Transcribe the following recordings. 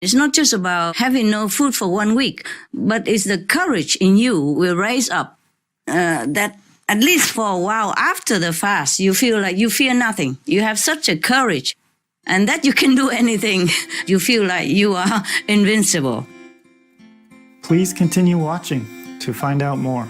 It's not just about having no food for 1 week, but it's the courage in you will rise up that at least for a while after the fast, you feel like you fear nothing. You have such a courage and that you can do anything. You feel like you are invincible. Please continue watching to find out more.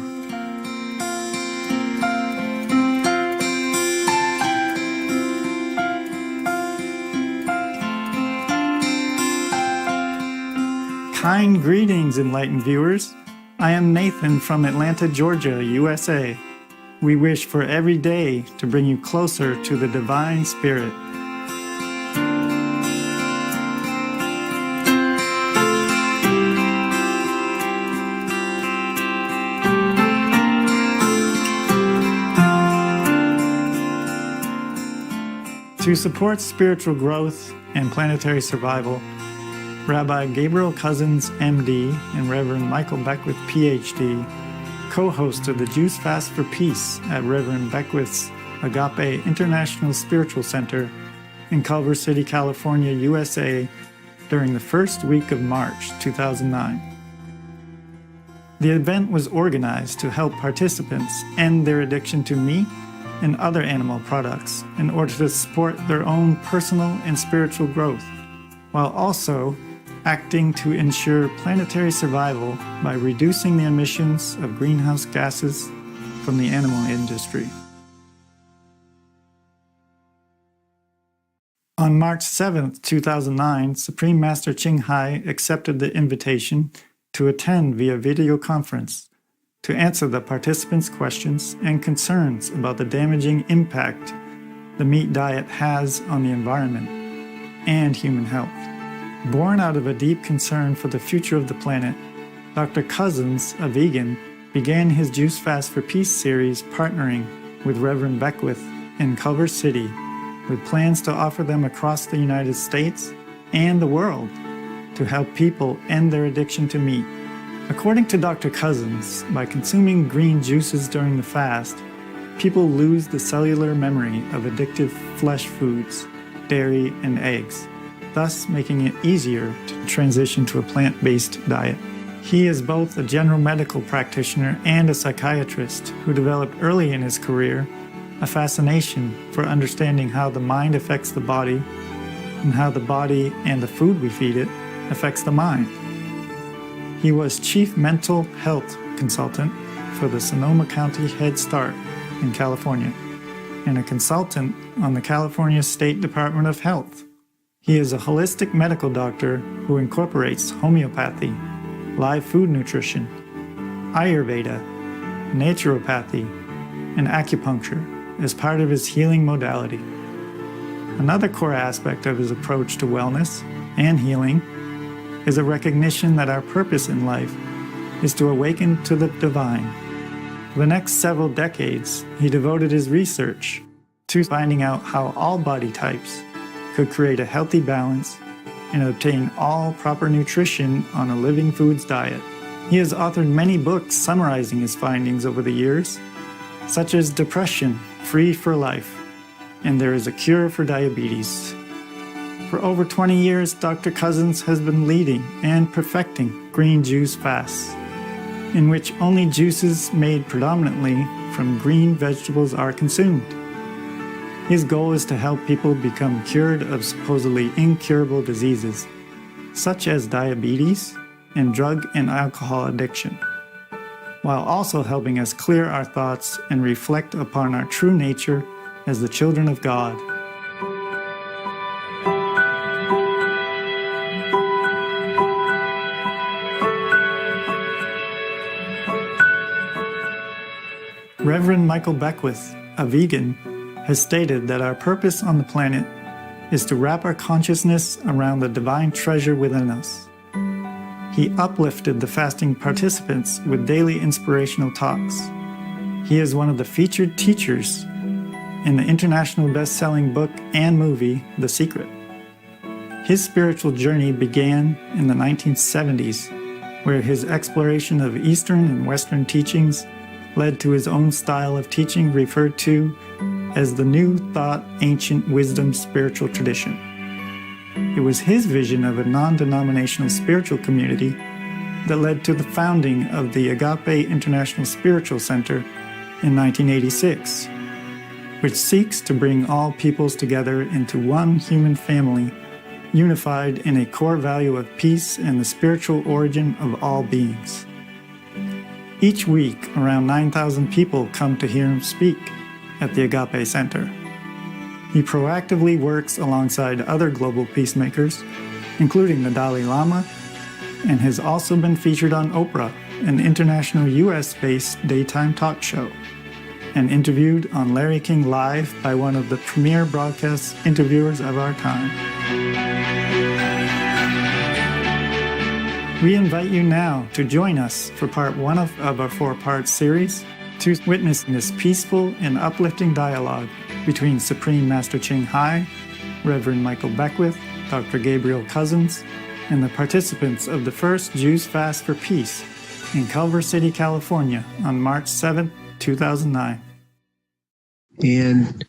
Kind greetings, enlightened viewers. I am Nathan from Atlanta, Georgia, USA. We wish for every day to bring you closer to the Divine Spirit. To support spiritual growth and planetary survival, Rabbi Gabriel Cousins, MD, and Reverend Michael Beckwith, PhD, co-hosted the Juice Fast for Peace at Reverend Beckwith's Agape International Spiritual Center in Culver City, California, USA, during the first week of March 2009. The event was organized to help participants end their addiction to meat and other animal products in order to support their own personal and spiritual growth, while also acting to ensure planetary survival by reducing the emissions of greenhouse gases from the animal industry. On March 7, 2009, Supreme Master Ching accepted the invitation to attend via video conference to answer the participants' questions and concerns about the damaging impact the meat diet has on the environment and human health. Born out of a deep concern for the future of the planet, Dr. Cousins, a vegan, began his Juice Fast for Peace series partnering with Reverend Beckwith in Culver City, with plans to offer them across the United States and the world to help people end their addiction to meat. According to Dr. Cousins, by consuming green juices during the fast, people lose the cellular memory of addictive flesh foods, dairy, and eggs, thus making it easier to transition to a plant-based diet. He is both a general medical practitioner and a psychiatrist who developed early in his career a fascination for understanding how the mind affects the body and how the body and the food we feed it affects the mind. He was Chief Mental Health Consultant for the Sonoma County Head Start in California and a consultant on the California State Department of Health. He is a holistic medical doctor who incorporates homeopathy, live food nutrition, Ayurveda, naturopathy, and acupuncture as part of his healing modality. Another core aspect of his approach to wellness and healing is a recognition that our purpose in life is to awaken to the divine. For the next several decades, he devoted his research to finding out how all body types could create a healthy balance and obtain all proper nutrition on a living foods diet. He has authored many books summarizing his findings over the years, such as Depression, Free for Life, and There is a Cure for Diabetes. For over 20 years, Dr. Cousins has been leading and perfecting green juice fasts, in which only juices made predominantly from green vegetables are consumed. His goal is to help people become cured of supposedly incurable diseases, such as diabetes and drug and alcohol addiction, while also helping us clear our thoughts and reflect upon our true nature as the children of God. Reverend Michael Beckwith, a vegan, has stated that our purpose on the planet is to wrap our consciousness around the divine treasure within us. He uplifted the fasting participants with daily inspirational talks. He is one of the featured teachers in the international best-selling book and movie, The Secret. His spiritual journey began in the 1970s, where his exploration of Eastern and Western teachings led to his own style of teaching referred to as the New Thought Ancient Wisdom spiritual tradition. It was his vision of a non-denominational spiritual community that led to the founding of the Agape International Spiritual Center in 1986, which seeks to bring all peoples together into one human family, unified in a core value of peace and the spiritual origin of all beings. Each week, around 9,000 people come to hear him speak at the Agape Center. He proactively works alongside other global peacemakers, including the Dalai Lama, and has also been featured on Oprah, an international US-based daytime talk show, and interviewed on Larry King Live by one of the premier broadcast interviewers of our time. We invite you now to join us for part one of our four-part series to witness this peaceful and uplifting dialogue between Supreme Master Ching Hai, Reverend Michael Beckwith, Dr. Gabriel Cousins, and the participants of the first Jews Fast for Peace in Culver City, California on March 7, 2009. And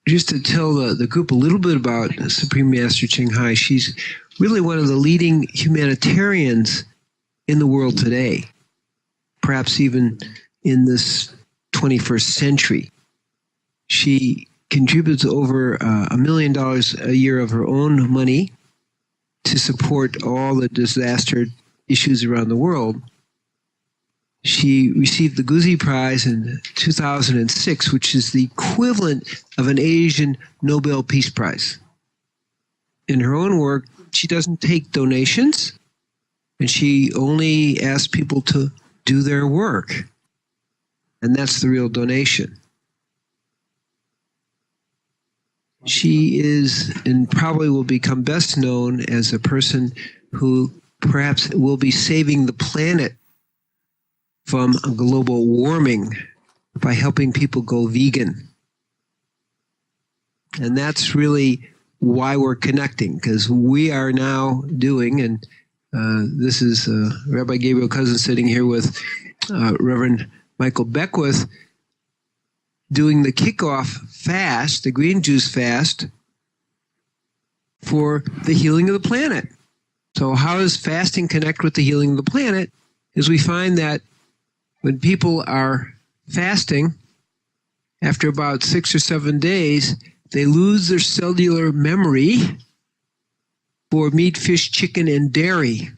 just to tell the group a little bit about Supreme Master Ching Hai, she's really one of the leading humanitarians in the world today, perhaps even in this 21st century. She contributes over $1 million a year of her own money to support all the disaster issues around the world. She received the Guzi Prize in 2006, which is the equivalent of an Asian Nobel Peace Prize. In her own work, she doesn't take donations, and she only asks people to do their work. And that's the real donation. She is, and probably will become best known as a person who perhaps will be saving the planet from global warming by helping people go vegan. And that's really why we're connecting, because we are now doing, and this is Rabbi Gabriel Cousins sitting here with Reverend Michael Beckwith, doing the kickoff fast, the green juice fast, for the healing of the planet. So how does fasting connect with the healing of the planet? Is we find that when people are fasting, after about 6 or 7 days, they lose their cellular memory for meat, fish, chicken, and dairy.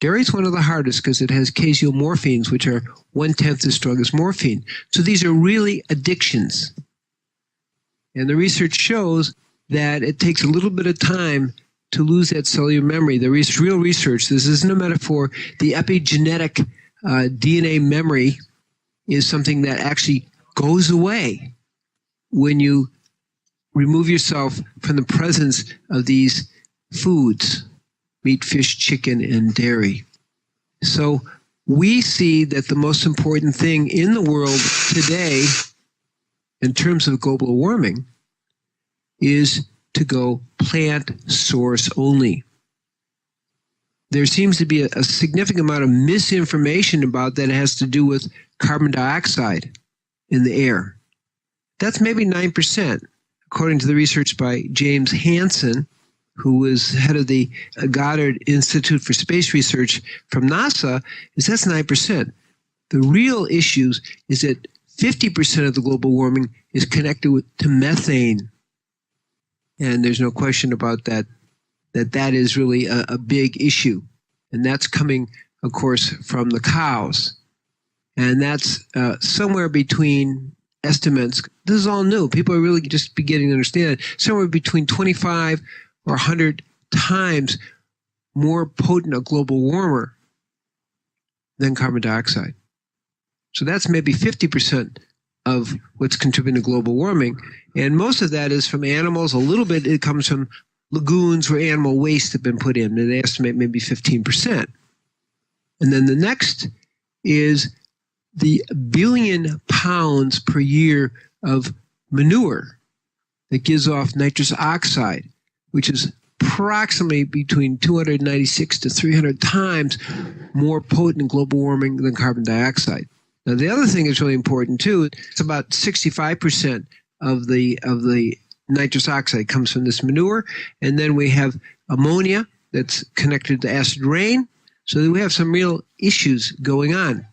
Dairy is one of the hardest because it has casomorphines, which are 1/10 as strong as morphine. So these are really addictions. And the research shows that it takes a little bit of time to lose that cellular memory. The real research, this isn't a metaphor, the epigenetic DNA memory is something that actually goes away when you remove yourself from the presence of these foods, meat, fish, chicken, and dairy. So we see that the most important thing in the world today, in terms of global warming, is to go plant source only. There seems to be a significant amount of misinformation about that. It has to do with carbon dioxide in the air. That's maybe 9%, according to the research by James Hansen, who was head of the Goddard Institute for Space Research from NASA, is that's 9%. The real issues is that 50% of the global warming is connected to methane. And there's no question about that is really a big issue. And that's coming, of course, from the cows. And that's somewhere between estimates. This is all new. People are really just beginning to understand it. Somewhere between 25 or 100 times more potent a global warmer than carbon dioxide. So that's maybe 50% of what's contributing to global warming. And most of that is from animals. A little bit, it comes from lagoons where animal waste have been put in. And they estimate maybe 15%. And then the next is the billion pounds per year of manure that gives off nitrous oxide, which is approximately between 296 to 300 times more potent in global warming than carbon dioxide. Now, the other thing that's really important too, it's about 65% of the nitrous oxide comes from this manure. And then we have ammonia that's connected to acid rain. So we have some real issues going on.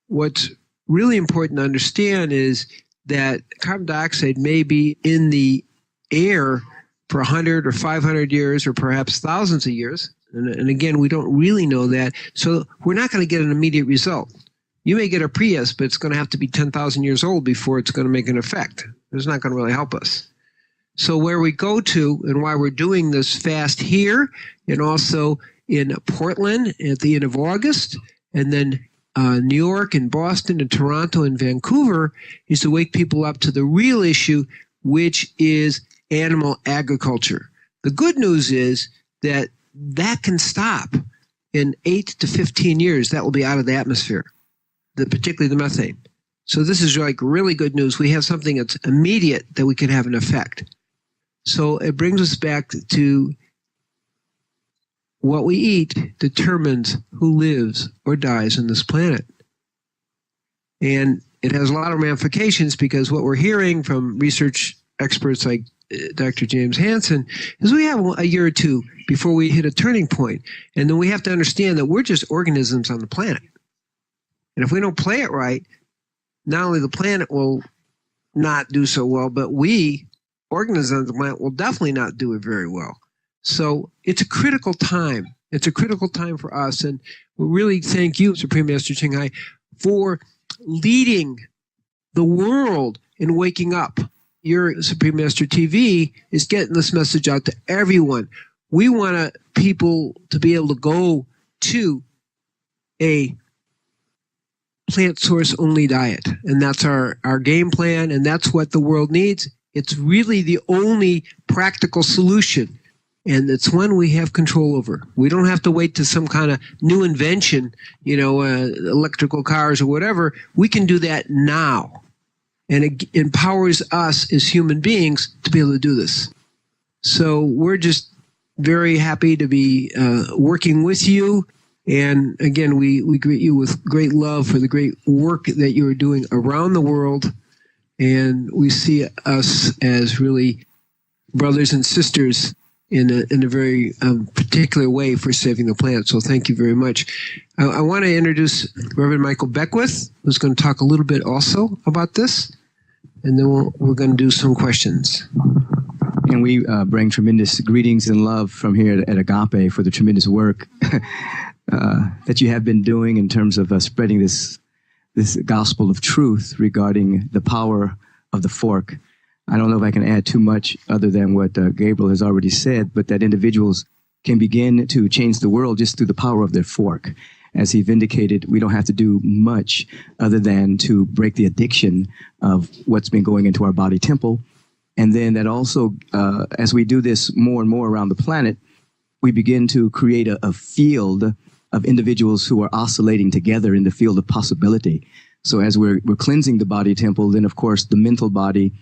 What's really important to understand is that carbon dioxide may be in the air for 100 or 500 years or perhaps thousands of years. And again, we don't really know that. So we're not going to get an immediate result. You may get a Prius, but it's going to have to be 10,000 years old before it's going to make an effect. It's not going to really help us. So where we go to and why we're doing this fast here and also in Portland at the end of August, and then New York and Boston and Toronto and Vancouver, is to wake people up to the real issue, which is animal agriculture. The good news is that can stop in 8 to 15 years. That will be out of the atmosphere, particularly the methane. So this is like really good news. We have something that's immediate that we can have an effect. So it brings us back to what we eat determines who lives or dies on this planet. And it has a lot of ramifications because what we're hearing from research experts like Dr. James Hansen is we have a year or two before we hit a turning point. And then we have to understand that we're just organisms on the planet. And if we don't play it right, not only the planet will not do so well, but we, organisms on the planet, will definitely not do it very well. So it's a critical time. It's a critical time for us. And we really thank you, Supreme Master Ching Hai, for leading the world in waking up. Your Supreme Master TV is getting this message out to everyone. We want people to be able to go to a plant source only diet. And that's our game plan. And that's what the world needs. It's really the only practical solution. And it's one we have control over. We don't have to wait to some kind of new invention, electrical cars or whatever. We can do that now. And it empowers us as human beings to be able to do this. So we're just very happy to be working with you. And again, we greet you with great love for the great work that you are doing around the world. And we see us as really brothers and sisters in a very particular way for saving the planet. So thank you very much. I want to introduce Reverend Michael Beckwith, who's going to talk a little bit also about this. And then we're going to do some questions. And we bring tremendous greetings and love from here at Agape for the tremendous work that you have been doing in terms of spreading this gospel of truth regarding the power of the fork. I don't know if I can add too much other than what Gabriel has already said, but that individuals can begin to change the world just through the power of their fork. As he vindicated, we don't have to do much other than to break the addiction of what's been going into our body temple. And then that also, as we do this more and more around the planet, we begin to create a field of individuals who are oscillating together in the field of possibility. So as we're cleansing the body temple, then of course the mental body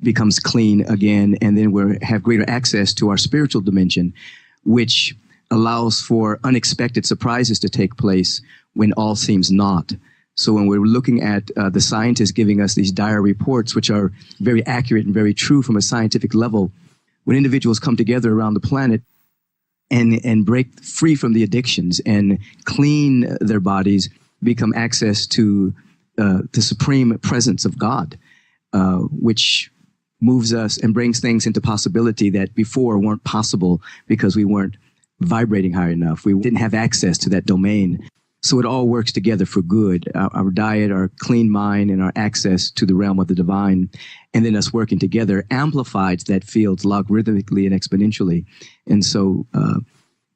becomes clean again, and then we have greater access to our spiritual dimension, which allows for unexpected surprises to take place when all seems not. So when we're looking at the scientists giving us these dire reports, which are very accurate and very true from a scientific level, when individuals come together around the planet and break free from the addictions and clean their bodies, become access to the supreme presence of God, which moves us and brings things into possibility that before weren't possible because we weren't vibrating high enough. We didn't have access to that domain. So it all works together for good. Our diet, our clean mind, and our access to the realm of the divine, and then us working together amplifies that field logarithmically and exponentially. And so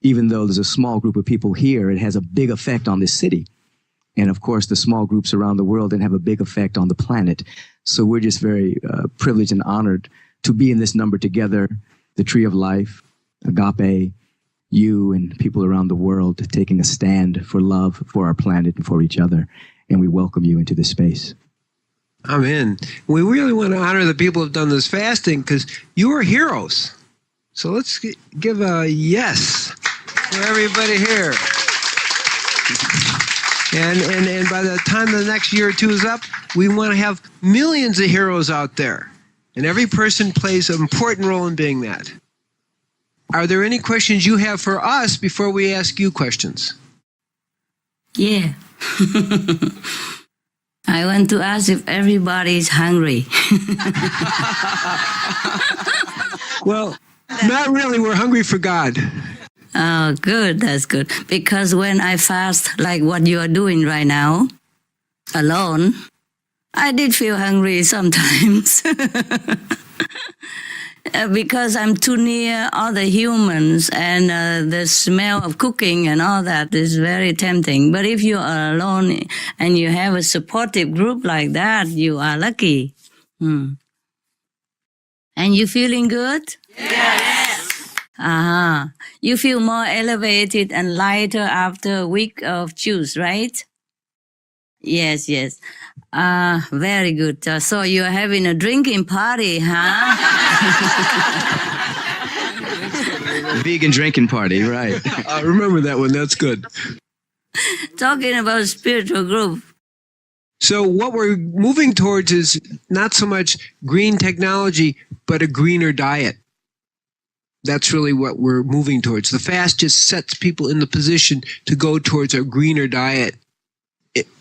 even though there's a small group of people here, it has a big effect on this city. And of course, the small groups around the world then have a big effect on the planet. So we're just very privileged and honored to be in this number together, the Tree of Life, Agape, you and people around the world taking a stand for love for our planet and for each other. And we welcome you into this space. Amen. We really want to honor the people who have done this fasting because you are heroes. So let's give a yes for everybody here. And by the time the next year or two is up, we want to have millions of heroes out there. And every person plays an important role in being that. Are there any questions you have for us before we ask you questions? Yeah. I want to ask if everybody is hungry. Well, not really. We're hungry for God. Oh, good. That's good. Because when I fast, like what you are doing right now, alone, I did feel hungry sometimes. Because I'm too near other humans and the smell of cooking and all that is very tempting. But if you are alone and you have a supportive group like that, you are lucky. And you feeling good? Yes. You feel more elevated and lighter after a week of juice, right? Yes. Very good. So you're having a drinking party, huh? Vegan drinking party, right? Remember that one. That's good. Talking about spiritual group. So what we're moving towards is not so much green technology, but a greener diet. That's really what we're moving towards. The fast just sets people in the position to go towards a greener diet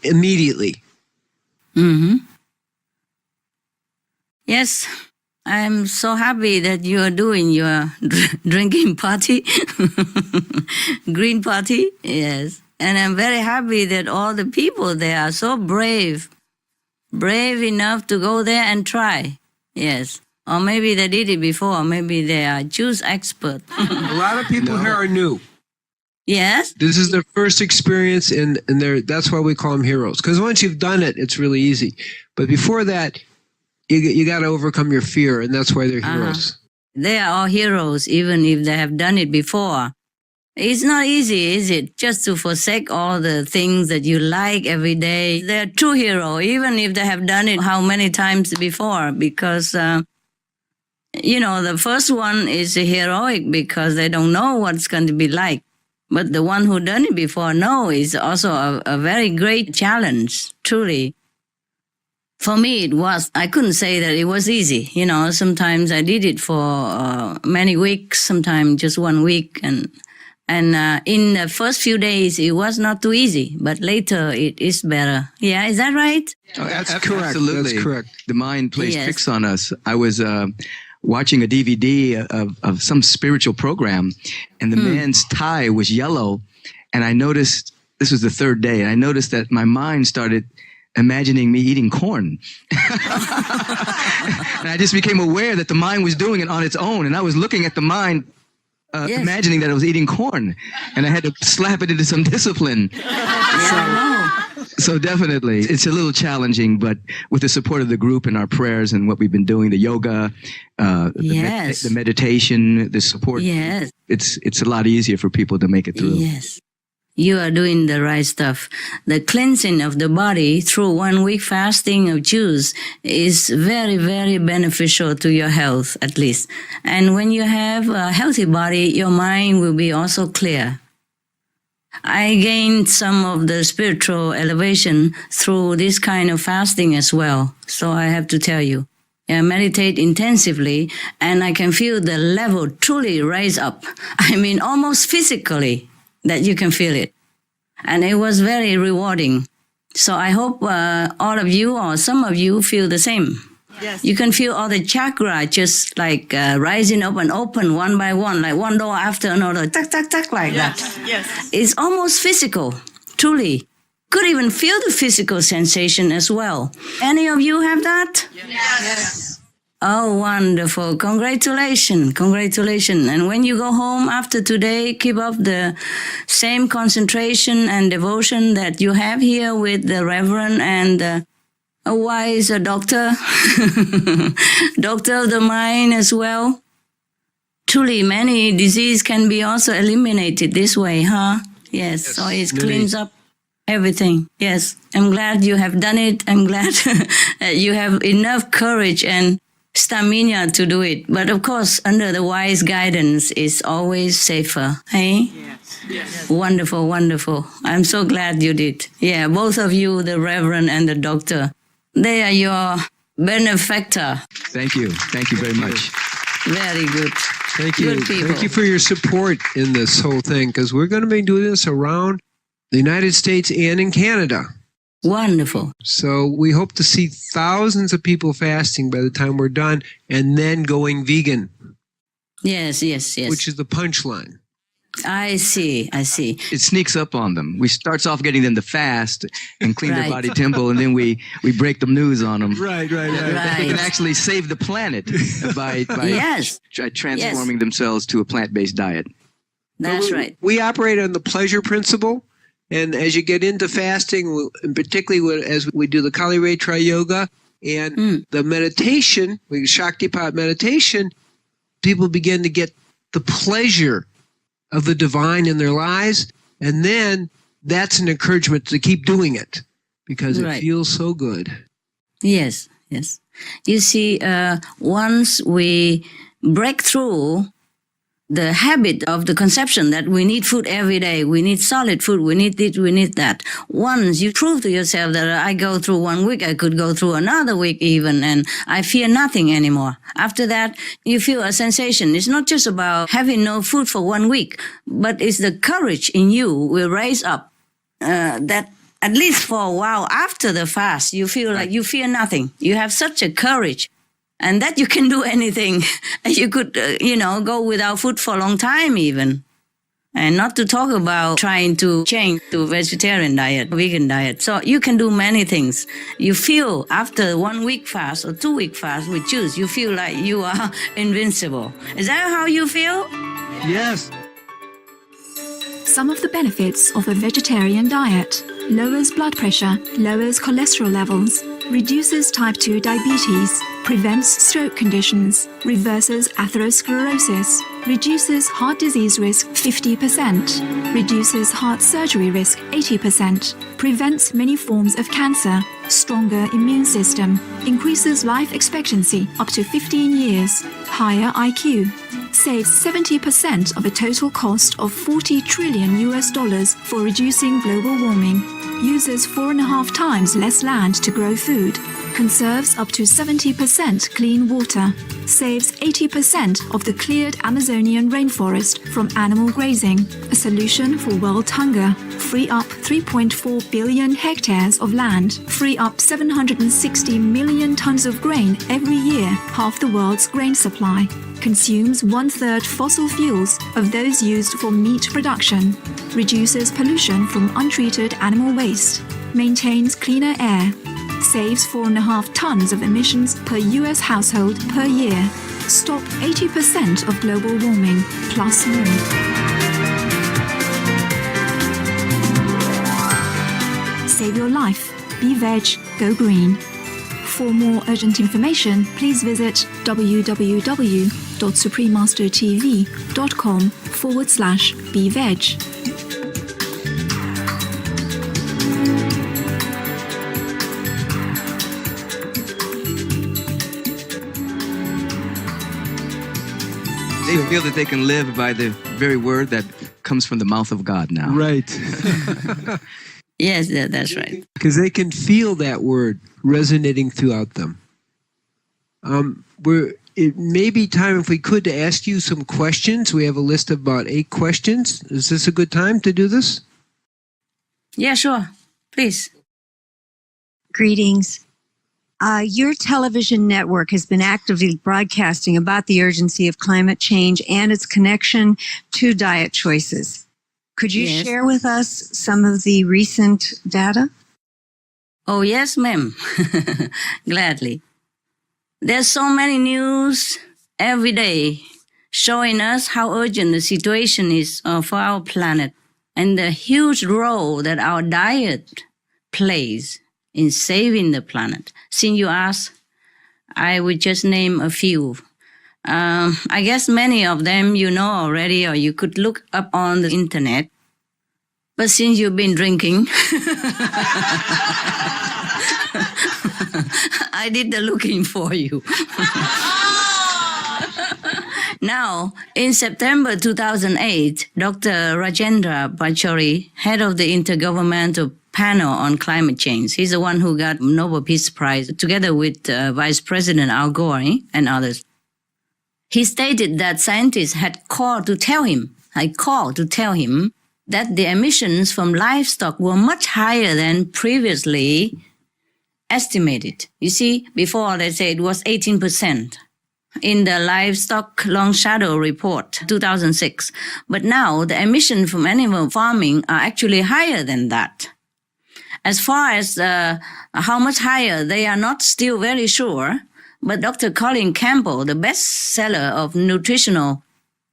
immediately. Yes, I'm so happy that you are doing your drinking party, green party. Yes, and I'm very happy that all the people there are so brave enough to go there and try. Yes, or maybe they did it before. Maybe they are juice expert. A lot of people here are new. Yes. This is their first experience, and that's why we call them heroes. Because once you've done it, it's really easy. But before that, you got to overcome your fear, and that's why they're heroes. They are all heroes, even if they have done it before. It's not easy, is it? Just to forsake all the things that you like every day. They're true hero, even if they have done it how many times before, because the first one is heroic because they don't know what it's going to be like. But the one who done it before is also a very great challenge, truly. For me, it was. I couldn't say that it was easy. Sometimes I did it for many weeks, sometimes just 1 week. And in the first few days, it was not too easy. But later, it is better. Yeah, is that right? Oh, That's correct. Absolutely. That's correct. The mind plays Yes. tricks on us. I was watching a DVD of some spiritual program, and the man's tie was yellow. And I noticed, this was the third day, and I noticed that my mind started imagining me eating corn. And I just became aware that the mind was doing it on its own. And I was looking at the mind, imagining that it was eating corn. And I had to slap it into some discipline. So definitely, it's a little challenging, but with the support of the group and our prayers and what we've been doing, the yoga, Yes. the meditation, the support, Yes. it's a lot easier for people to make it through. Yes. You are doing the right stuff. The cleansing of the body through 1 week fasting of juice is very, very beneficial to your health, at least. And when you have a healthy body, your mind will be also clear. I gained some of the spiritual elevation through this kind of fasting as well. So I have to tell you, I meditate intensively and I can feel the level truly rise up. I mean, almost physically that you can feel it. And it was very rewarding. So I hope all of you or some of you feel the same. Yes. You can feel all the chakra just like rising up and open one by one, like one door after another, tuck, tuck, tuck, like that. Yes. It's almost physical, truly. Could even feel the physical sensation as well. Any of you have that? Yes. Oh, wonderful. Congratulations. And when you go home after today, keep up the same concentration and devotion that you have here with the Reverend and a wise doctor, doctor of the mind as well. Truly, many diseases can be also eliminated this way, huh? Yes, so it cleans up everything. Yes, I'm glad you have done it. I'm glad you have enough courage and stamina to do it. But of course, under the wise guidance, it's always safer. Hey? Yes. Wonderful. I'm so glad you did. Yeah, both of you, the Reverend and the Doctor, they are your benefactor. Thank you. Thank you very much. Very good. Thank you. Good people. Thank you for your support in this whole thing, because we're going to be doing this around the United States and in Canada. Wonderful. So we hope to see thousands of people fasting by the time we're done, and then going vegan, Yes, yes, yes. which is the punchline. I see. It sneaks up on them. We starts off getting them to fast and clean their Right. body temple, and then we break the news on them. Right. They can Right. actually save the planet by Yes, transforming themselves to a plant-based diet. that's right. We operate on the pleasure principle. And as you get into fasting, and particularly as we do the Kali Retra Yoga and the meditation, Shaktipat meditation, people begin to get the pleasure of the divine in their lives. And then that's an encouragement to keep doing it because it Right. feels so good. Yes, yes. You see, once we break through the habit of the conception that we need food every day, we need solid food, we need this, we need that. Once you prove to yourself that I go through 1 week, I could go through another week even, and I fear nothing anymore. After that, you feel a sensation. It's not just about having no food for 1 week, but it's the courage in you will raise up that at least for a while after the fast, you feel like you fear nothing. You have such a courage. And that you can do anything. You could, go without food for a long time even. And not to talk about trying to change to vegetarian diet, vegan diet. So you can do many things. You feel after 1 week fast or 2 week fast, we choose, you feel like you are invincible. Is that how you feel? Yes. Some of the benefits of a vegetarian diet: lowers blood pressure, lowers cholesterol levels, reduces type 2 diabetes, prevents stroke conditions, reverses atherosclerosis, reduces heart disease risk 50%, reduces heart surgery risk 80%, prevents many forms of cancer, stronger immune system, increases life expectancy up to 15 years, higher IQ, saves 70% of a total cost of $40 trillion for reducing global warming, uses 4.5 times less land to grow food, conserves up to 70% clean water, saves 80% of the cleared Amazonian rainforest from animal grazing, a solution for world hunger, free up 3.4 billion hectares of land, free up 760 million tons of grain every year, half the world's grain supply, consumes 1/3 fossil fuels of those used for meat production, reduces pollution from untreated animal waste, maintains cleaner air, saves 4.5 tons of emissions per US household per year, stop 80% of global warming, plus more. Save your life. Be veg, go green. For more urgent information, please visit www.suprememastertv.com/beveg. They feel that they can live by the very word that comes from the mouth of God now. Right. Yes, that's right. Because they can feel that word resonating throughout them. It may be time, if we could, to ask you some questions. We have a list of about 8 questions. Is this a good time to do this? Yeah, sure. Please. Greetings. Your television network has been actively broadcasting about the urgency of climate change and its connection to diet choices. Could you Yes. share with us some of the recent data? Oh, yes, ma'am. Gladly. There's so many news every day showing us how urgent the situation is for our planet and the huge role that our diet plays in saving the planet. Since you asked, I would just name a few. I guess many of them you know already, or you could look up on the internet. But since you've been drinking, I did the looking for you. Now, in September 2008, Dr. Rajendra Pachauri, head of the Intergovernmental panel on climate change. He's the one who got Nobel Peace Prize together with Vice President Al Gore and others. He stated that scientists had called to tell him that the emissions from livestock were much higher than previously estimated. You see, before they said it was 18% in the Livestock Long Shadow Report 2006. But now the emissions from animal farming are actually higher than that. As far as how much higher, they are not still very sure. But Dr. Colin Campbell, the bestseller of nutritional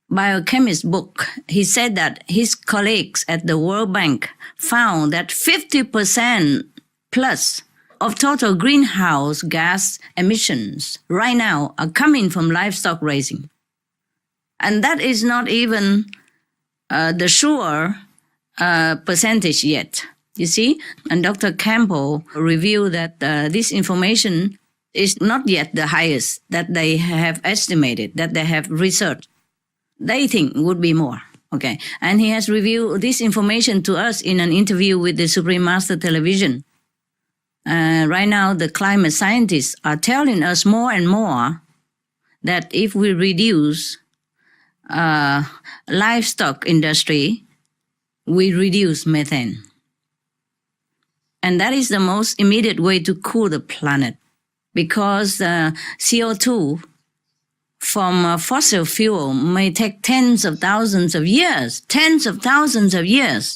biochemist book, he said that his colleagues at the World Bank found that 50% plus of total greenhouse gas emissions right now are coming from livestock raising. And that is not even the sure percentage yet, you see. And Dr. Campbell revealed that this information is not yet the highest that they have estimated, that they have researched. They think would be more. Okay. And he has revealed this information to us in an interview with the Supreme Master Television. Right now, the climate scientists are telling us more and more that if we reduce livestock industry, we reduce methane. And that is the most immediate way to cool the planet, because CO2 from fossil fuel may take tens of thousands of years,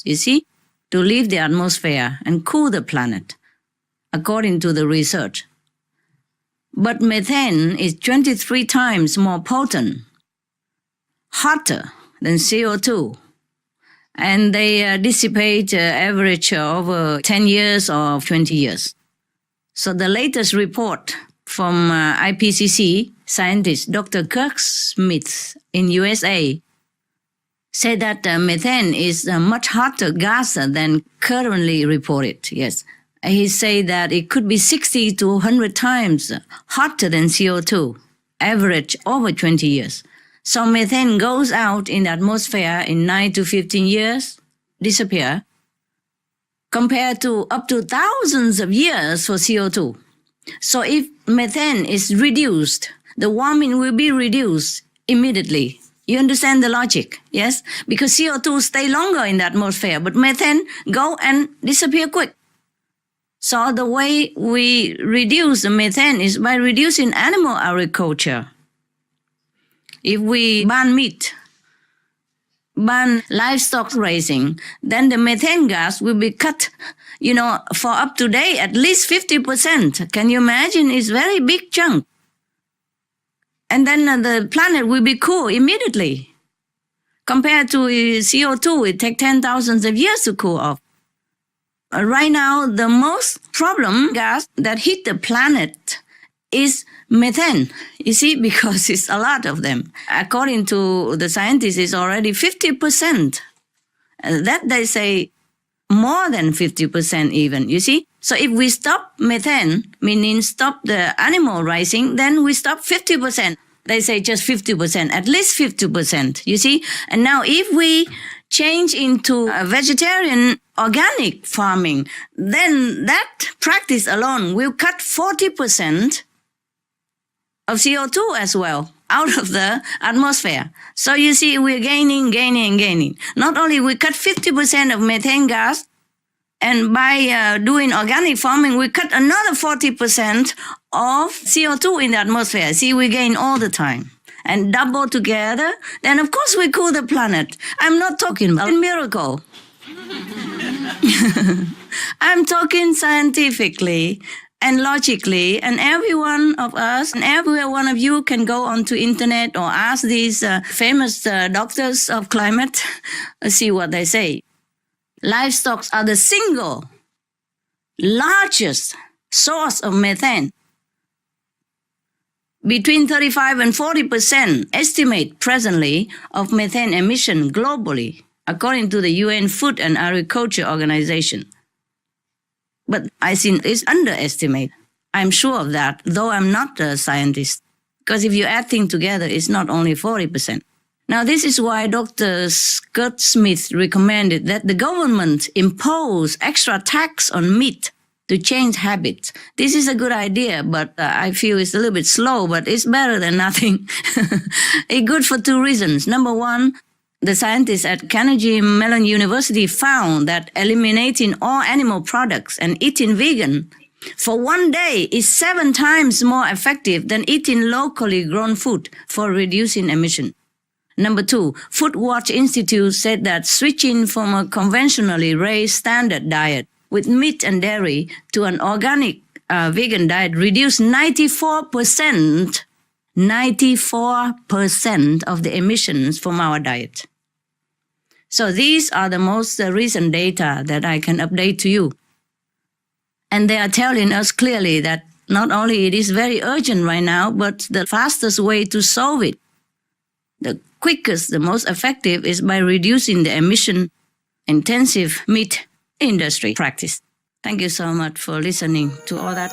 you see, to leave the atmosphere and cool the planet, according to the research. But methane is 23 times more potent, hotter than CO2. And they dissipate average over 10 years or 20 years. So the latest report from IPCC scientist Dr. Kirk Smith in USA said that methane is a much hotter gas than currently reported. Yes. He said that it could be 60 to 100 times hotter than CO2, average over 20 years. So methane goes out in the atmosphere in 9 to 15 years, disappear, compared to up to thousands of years for CO2. So if methane is reduced, the warming will be reduced immediately. You understand the logic, yes? Because CO2 stay longer in the atmosphere, but methane go and disappear quick. So the way we reduce the methane is by reducing animal agriculture. If we ban meat, ban livestock raising, then the methane gas will be cut, for up to date, at least 50%. Can you imagine? It's a very big chunk. And then the planet will be cool immediately. Compared to CO2, it takes 10,000 of years to cool off. Right now, the most problem gas that hit the planet is methane, you see, because it's a lot of them. According to the scientists, it's already 50%. That they say more than 50% even, you see. So if we stop methane, meaning stop the animal rising, then we stop 50%. They say just 50%, at least 50%, you see. And now if we change into a vegetarian organic farming, then that practice alone will cut 40% of CO2 as well out of the atmosphere. So you see, we're gaining. Not only we cut 50% of methane gas, and by doing organic farming, we cut another 40% of CO2 in the atmosphere. See, we gain all the time. And double together, then of course we cool the planet. I'm not talking about a miracle. I'm talking scientifically and logically, and every one of us and every one of you can go onto internet or ask these famous doctors of climate, see what they say. Livestock are the single largest source of methane. Between 35 and 40% estimate presently of methane emission globally, according to the UN Food and Agriculture Organization. But I think it's underestimated. I'm sure of that, though I'm not a scientist. Because if you add things together, it's not only 40%. Now, this is why Dr. Scott Smith recommended that the government impose extra tax on meat to change habits. This is a good idea, but I feel it's a little bit slow, but it's better than nothing. It's good for two reasons. Number one, the scientists at Carnegie Mellon University found that eliminating all animal products and eating vegan for one day is 7 times more effective than eating locally grown food for reducing emission. Number two, Food Watch Institute said that switching from a conventionally raised standard diet with meat and dairy to an organic vegan diet reduced 94% of the emissions from our diet. So these are the most recent data that I can update to you. And they are telling us clearly that not only it is very urgent right now, but the fastest way to solve it, the quickest, the most effective, is by reducing the emission-intensive meat industry practice. Thank you so much for listening to all that.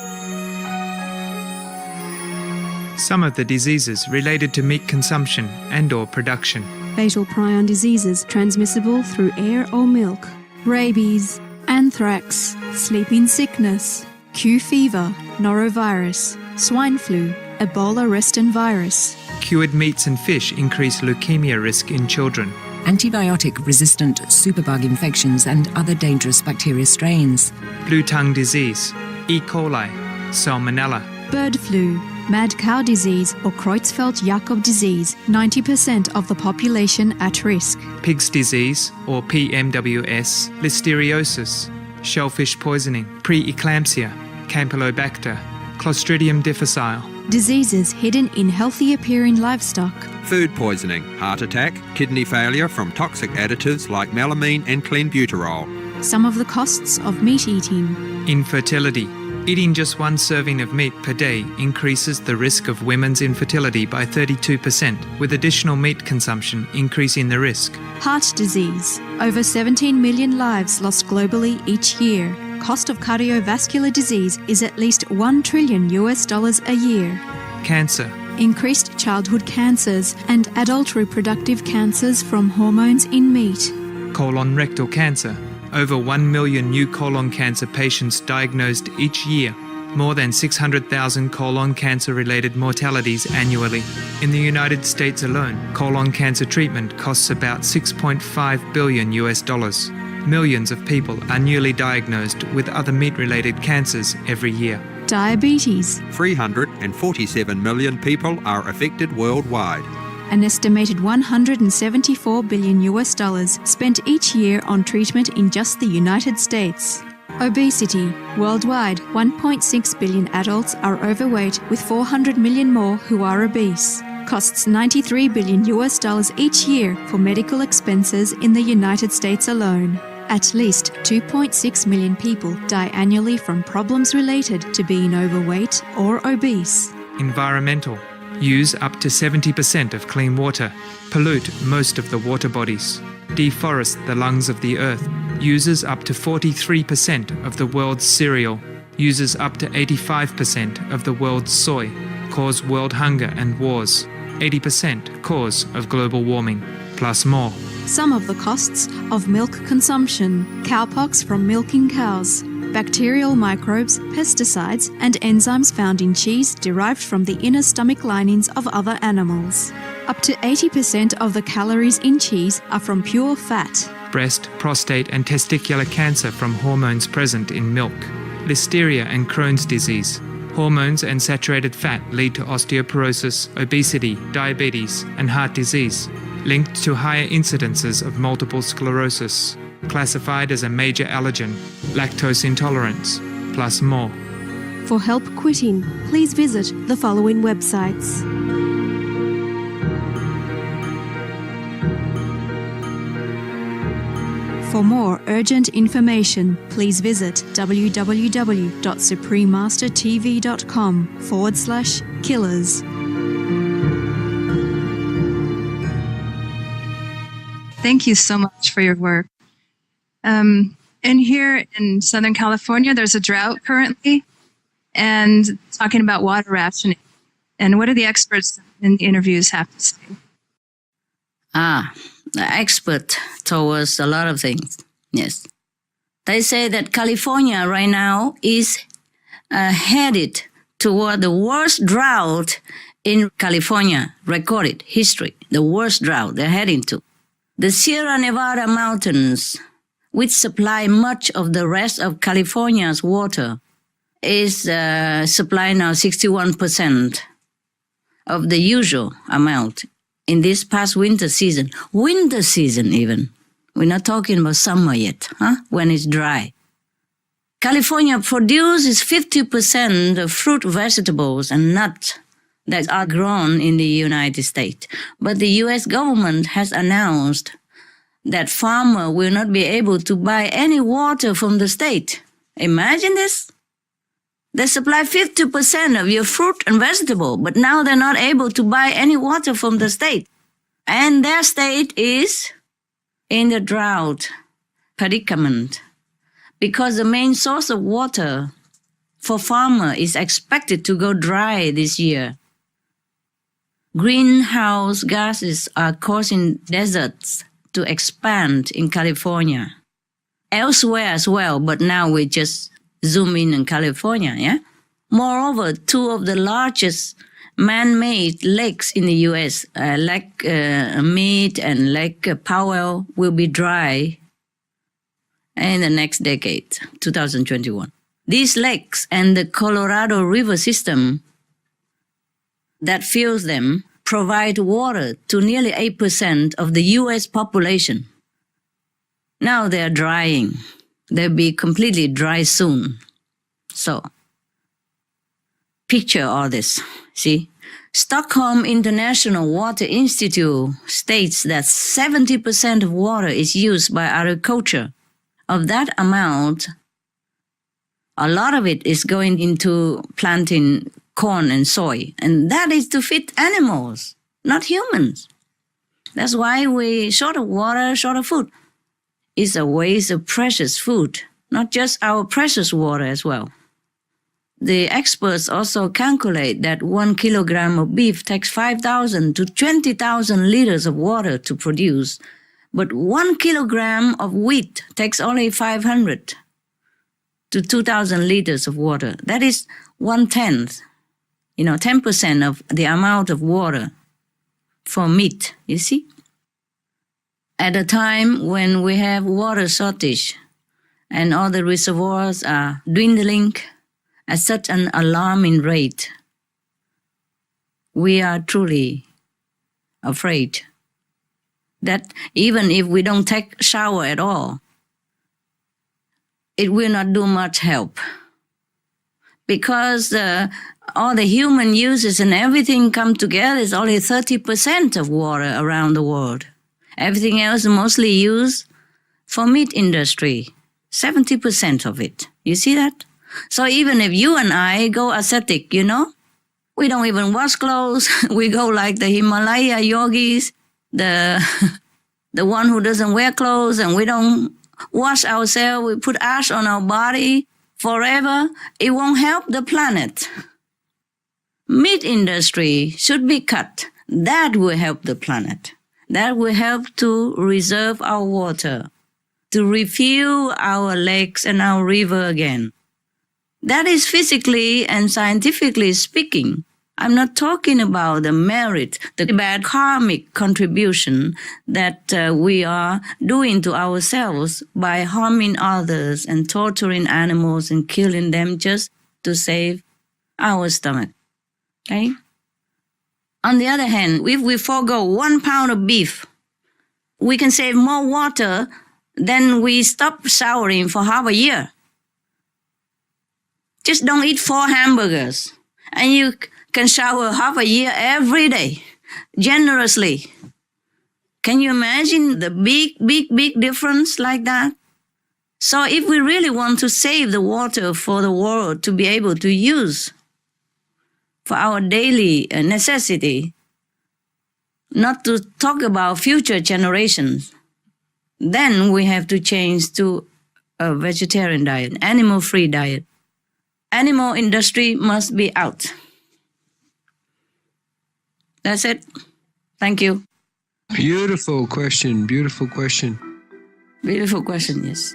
Some of the diseases related to meat consumption and/or production. Fatal prion diseases transmissible through air or milk. Rabies, anthrax, sleeping sickness, Q fever, norovirus, swine flu, Ebola reston virus. Cured meats and fish increase leukemia risk in children. Antibiotic-resistant superbug infections and other dangerous bacteria strains. Blue tongue disease, E. coli, salmonella. Bird flu, mad cow disease or Creutzfeldt-Jakob disease, 90% of the population at risk. Pig's disease, or PMWS, listeriosis, shellfish poisoning, preeclampsia, Campylobacter, Clostridium difficile. Diseases hidden in healthy-appearing livestock. Food poisoning, heart attack, kidney failure from toxic additives like melamine and clenbuterol. Some of the costs of meat eating. Infertility. Eating just 1 serving of meat per day increases the risk of women's infertility by 32%, with additional meat consumption increasing the risk. Heart disease. Over 17 million lives lost globally each year. Cost of cardiovascular disease is at least $1 trillion a year. Cancer. Increased childhood cancers and adult reproductive cancers from hormones in meat. Colon rectal cancer. Over 1 million new colon cancer patients diagnosed each year. More than 600,000 colon cancer-related mortalities annually. In the United States alone, colon cancer treatment costs about $6.5 billion. Millions of people are newly diagnosed with other meat-related cancers every year. Diabetes. 347 million people are affected worldwide. An estimated $174 billion spent each year on treatment in just the United States. Obesity. Worldwide, 1.6 billion adults are overweight, with 400 million more who are obese. Costs $93 billion each year for medical expenses in the United States alone. At least 2.6 million people die annually from problems related to being overweight or obese. Environmental. Use up to 70% of clean water. Pollute most of the water bodies. Deforest the lungs of the earth. Uses up to 43% of the world's cereal. Uses up to 85% of the world's soy. Cause world hunger and wars. 80% cause of global warming, plus more. Some of the costs of milk consumption. Cowpox from milking cows. Bacterial microbes, pesticides, and enzymes found in cheese derived from the inner stomach linings of other animals. Up to 80% of the calories in cheese are from pure fat. Breast, prostate, and testicular cancer from hormones present in milk. Listeria and Crohn's disease. Hormones and saturated fat lead to osteoporosis, obesity, diabetes, and heart disease, linked to higher incidences of multiple sclerosis. Classified as a major allergen, lactose intolerance, plus more. For help quitting, please visit the following websites. For more urgent information, please visit www.suprememastertv.com/killers. Thank you so much for your work. And here in Southern California, there's a drought currently, and talking about water rationing. And what do the experts in the interviews have to say? The expert told us a lot of things. Yes. They say that California right now is headed toward the worst drought in California recorded history. The worst drought they're heading to. The Sierra Nevada mountains, which supply much of the rest of California's water, is supplying now 61% of the usual amount in this past winter season. Winter season even. We're not talking about summer yet, when it's dry. California produces 50% of fruit, vegetables, and nuts that are grown in the United States. But the U.S. government has announced that farmers will not be able to buy any water from the state. Imagine this. They supply 50% of your fruit and vegetable, but now they're not able to buy any water from the state. And their state is in the drought predicament because the main source of water for farmer is expected to go dry this year. Greenhouse gases are causing deserts to expand in California. Elsewhere as well, but now we just zoom in California, yeah? Moreover, two of the largest man-made lakes in the U.S., Lake Mead and Lake Powell, will be dry in the next decade, 2021. These lakes and the Colorado River system that fills them provide water to nearly 8% of the U.S. population. Now they're drying. They'll be completely dry soon. So, picture all this, see? Stockholm International Water Institute states that 70% of water is used by agriculture. Of that amount, a lot of it is going into planting corn and soy, and that is to feed animals, not humans. That's why we short of water, short of food. It's a waste of precious food, not just our precious water as well. The experts also calculate that 1 kilogram of beef takes 5,000 to 20,000 liters of water to produce, but 1 kilogram of wheat takes only 500 to 2,000 liters of water. That is 1/10, 10% of the amount of water for meat, you see? At a time when we have water shortage and all the reservoirs are dwindling at such an alarming rate, we are truly afraid that even if we don't take a shower at all, it will not do much help. Because all the human uses and everything come together is only 30% of water around the world. Everything else mostly used for meat industry, 70% of it. You see that? So even if you and I go ascetic, we don't even wash clothes. We go like the Himalaya yogis, the one who doesn't wear clothes, and we don't wash ourselves. We put ash on our body forever. It won't help the planet. Meat industry should be cut. That will help the planet. That will help to reserve our water, to refuel our lakes and our river again. That is physically and scientifically speaking. I'm not talking about the merit, the bad karmic contribution that we are doing to ourselves by harming others and torturing animals and killing them just to save our stomach. Okay? On the other hand, if we forego 1 pound of beef, we can save more water than we stop showering for half a year. Just don't eat 4 hamburgers, and you can shower half a year every day, generously. Can you imagine the big difference like that? So if we really want to save the water for the world to be able to use for our daily necessity, not to talk about future generations, then we have to change to a vegetarian diet, animal-free diet. Animal industry must be out. That's it. Thank you. Beautiful question. Beautiful question. Beautiful question, yes.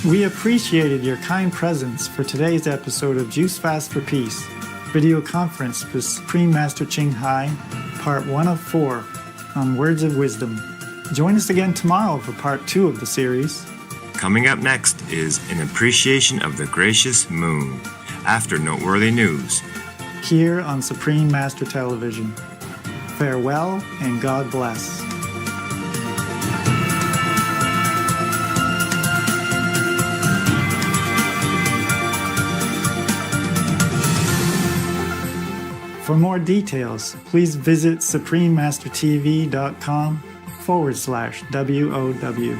We appreciated your kind presence for today's episode of Juice Fast for Peace, video conference with Supreme Master Ching Hai, part 1 of 4 on Words of Wisdom. Join us again tomorrow for part 2 of the series. Coming up next is an appreciation of the gracious moon after noteworthy news. Here on Supreme Master Television. Farewell and God bless. For more details, please visit suprememastertv.com/WOW.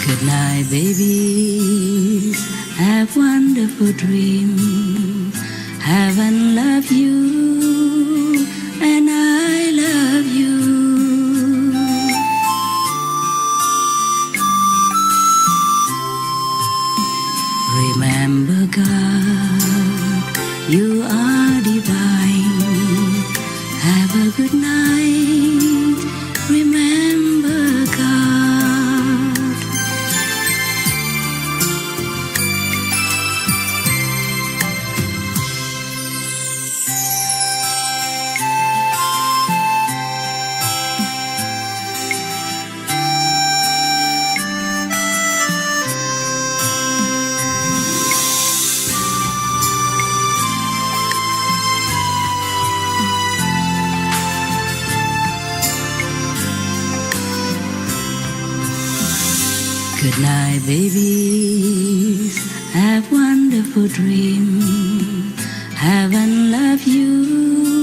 Good night, babies. Have wonderful dreams. Heaven love you, and I love you. Remember, God, you are divine. Have a good night. Remember, God. Good night, babies. Have wonderful dreams. Heaven love you.